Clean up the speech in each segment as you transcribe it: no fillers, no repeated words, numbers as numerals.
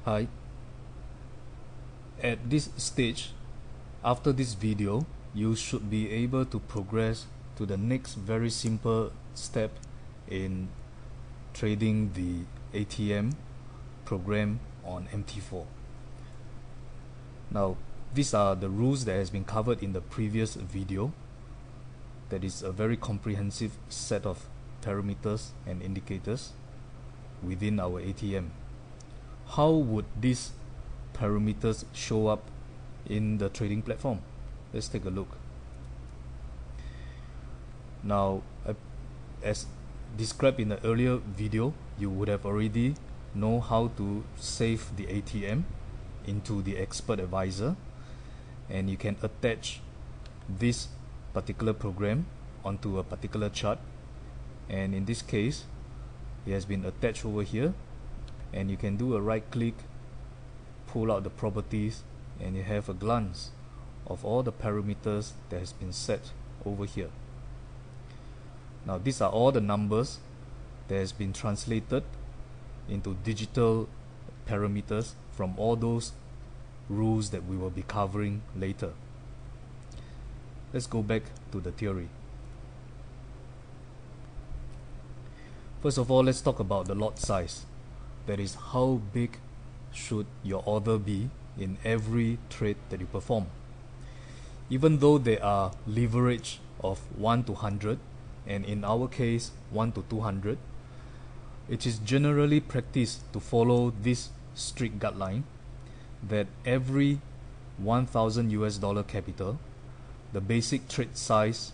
Hi. At this stage, after this video, you should be able to progress to the next very simple step in trading the ATM program on MT4. Now, these are the rules that has been covered in the previous video. That is a very comprehensive set of parameters and indicators within our ATM. How would these parameters show up in the trading platform? Let's take a look. Now, as described in the earlier video, you would have already know how to save the ATM into the expert advisor, and you can attach this particular program onto a particular chart, and in this case it has been attached over here, and you can do a right click, pull out the properties, and you have a glance of all the parameters that has been set over here. Now these are all the numbers that has been translated into digital parameters from all those rules that we will be covering later. Let's go back to the theory. First of all, let's talk about the lot size. That is, how big should your order be in every trade that you perform. Even though there are leverage of 1 to 100, and in our case 1 to 200, it is generally practiced to follow this strict guideline that every 1,000 US dollar capital, the basic trade size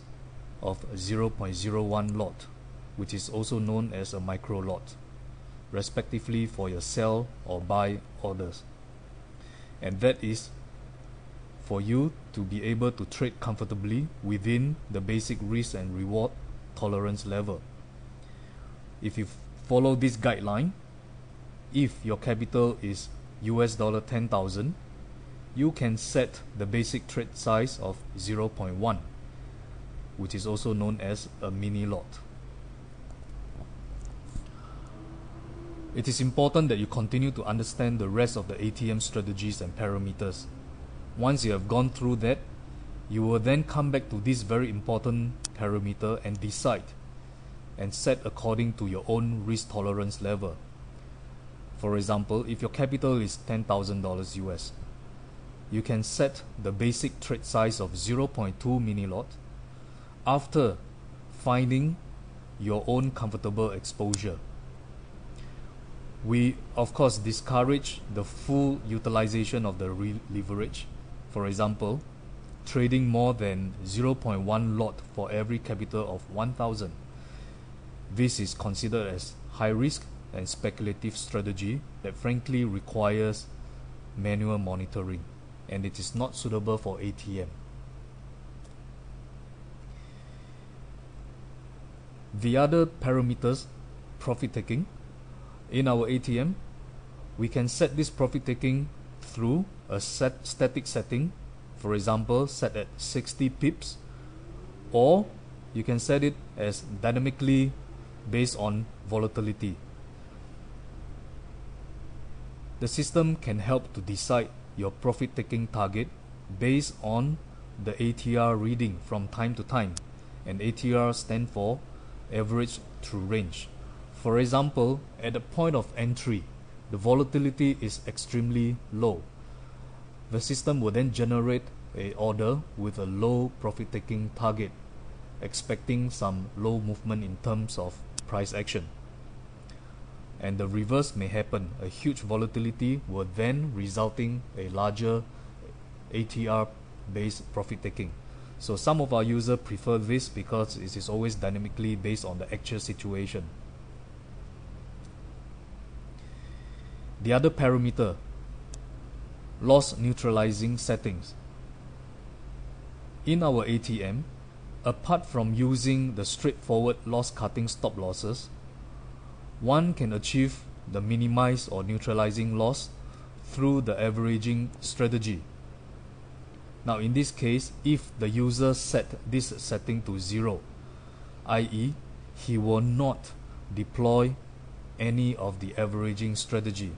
of 0.01 lot, which is also known as a micro lot, respectively for your sell or buy orders. And that is for you to be able to trade comfortably within the basic risk and reward tolerance level. If you follow this guideline, if your capital is US dollar 10,000, you can set the basic trade size of 0.1, which is also known as a mini lot. It is important that you continue to understand the rest of the ATM strategies and parameters. Once you have gone through that, you will then come back to this very important parameter and decide and set according to your own risk tolerance level. For example, if your capital is $10,000 US, you can set the basic trade size of 0.2 mini lot after finding your own comfortable exposure. We of course discourage the full utilization of the leverage. For example, trading more than 0.1 lot for every capital of 1,000. This is considered as high risk and speculative strategy that frankly requires manual monitoring, and it is not suitable for ATM. The other parameters, profit taking. In our ATM, we can set this profit taking through a static setting, for example set at 60 pips, or you can set it as dynamically based on volatility. The system can help to decide your profit taking target based on the ATR reading from time to time, and ATR stand for average true range. For example, at the point of entry, the volatility is extremely low. The system will then generate an order with a low profit taking target, expecting some low movement in terms of price action. And the reverse may happen. A huge volatility will then resulting a larger ATR based profit taking. So some of our users prefer this because it is always dynamically based on the actual situation. The other parameter, loss neutralizing settings. In our ATM, apart from using the straightforward loss cutting stop losses, one can achieve the minimize or neutralizing loss through the averaging strategy. Now in this case, if the user set this setting to 0, i.e. he will not deploy any of the averaging strategy.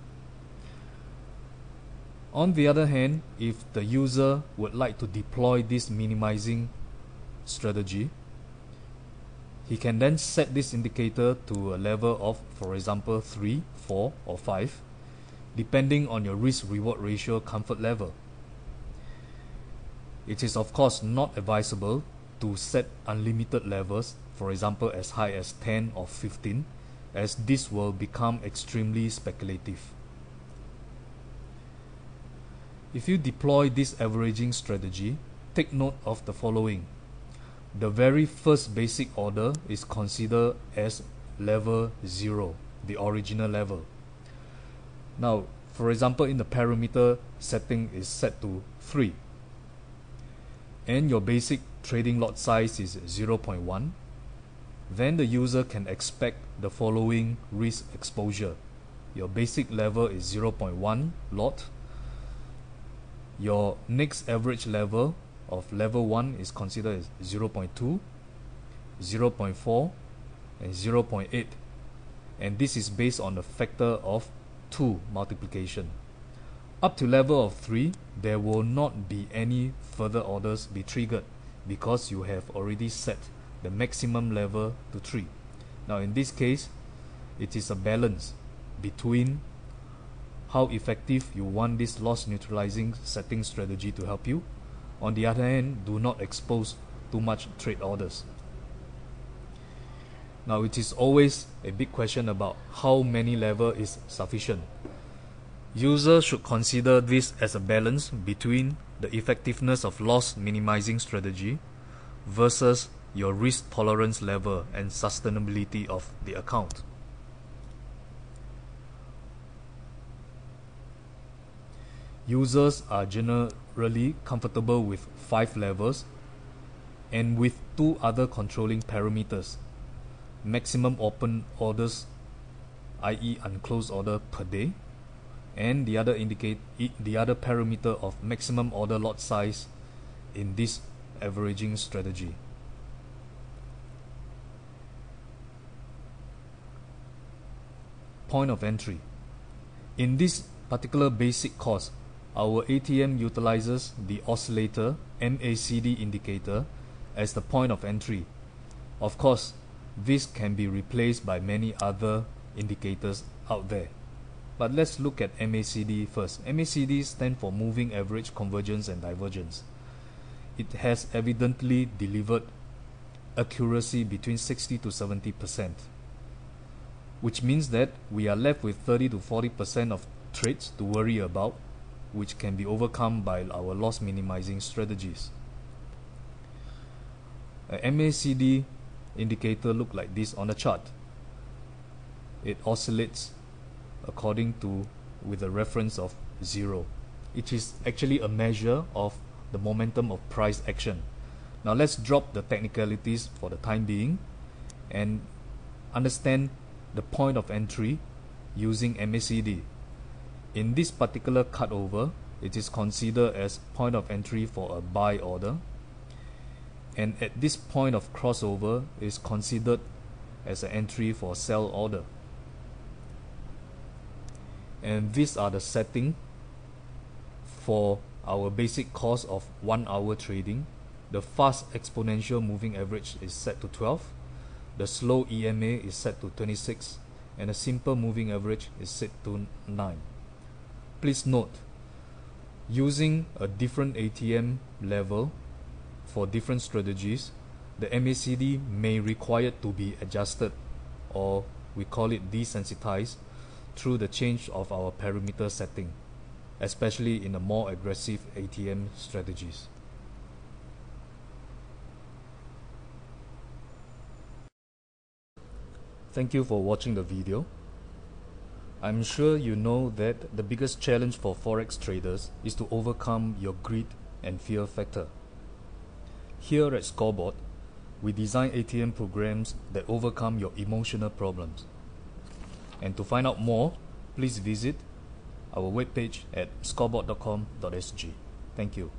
On the other hand, if the user would like to deploy this minimizing strategy, he can then set this indicator to a level of, for example, 3, 4, or 5, depending on your risk-reward ratio comfort level. It is of course not advisable to set unlimited levels, for example as high as 10 or 15, as this will become extremely speculative. If you deploy this averaging strategy, take note of the following. The very first basic order is considered as level 0, the original level. Now, for example, in the parameter setting is set to 3, and your basic trading lot size is 0.1, then the user can expect the following risk exposure. Your basic level is 0.1 lot. Your next average level of level 1 is considered as 0.2, 0.4, and 0.8, and this is based on a factor of 2 multiplication. Up to level of 3, there will not be any further orders be triggered because you have already set the maximum level to 3. Now in this case, it is a balance between how effective you want this loss neutralizing setting strategy to help you. On the other hand, do not expose too much trade orders. Now it is always a big question about how many level is sufficient. Users should consider this as a balance between the effectiveness of loss minimizing strategy versus your risk tolerance level and sustainability of the account. Users are generally comfortable with 5 levels and with 2 other controlling parameters: maximum open orders, i.e. unclosed order per day, and the other parameter of maximum order lot size in this averaging strategy. Point of entry. In this particular basic course, our ATM utilizes the oscillator MACD indicator as the point of entry. Of course, this can be replaced by many other indicators out there. But let's look at MACD first. MACD stands for Moving Average Convergence and Divergence. It has evidently delivered accuracy between 60 to 70%, which means that we are left with 30 to 40% of trades to worry about, which can be overcome by our loss minimizing strategies. A MACD indicator look like this on a chart. It oscillates according to with a reference of 0. It is actually a measure of the momentum of price action. Now let's drop the technicalities for the time being and understand the point of entry using MACD. In this particular cutover, it is considered as point of entry for a buy order, and at this point of crossover is considered as an entry for sell order. And these are the setting for our basic cost of 1 hour trading. The fast exponential moving average is set to 12, the slow EMA is set to 26, and a simple moving average is set to 9. Please note, using a different ATM level for different strategies, the MACD may require to be adjusted, or we call it desensitized, through the change of our parameter setting, especially in the more aggressive ATM strategies. Thank you for watching the video. I'm sure you know that the biggest challenge for Forex traders is to overcome your greed and fear factor. Here at Scoreboard, we design ATM programs that overcome your emotional problems. And to find out more, please visit our webpage at scoreboard.com.sg. Thank you.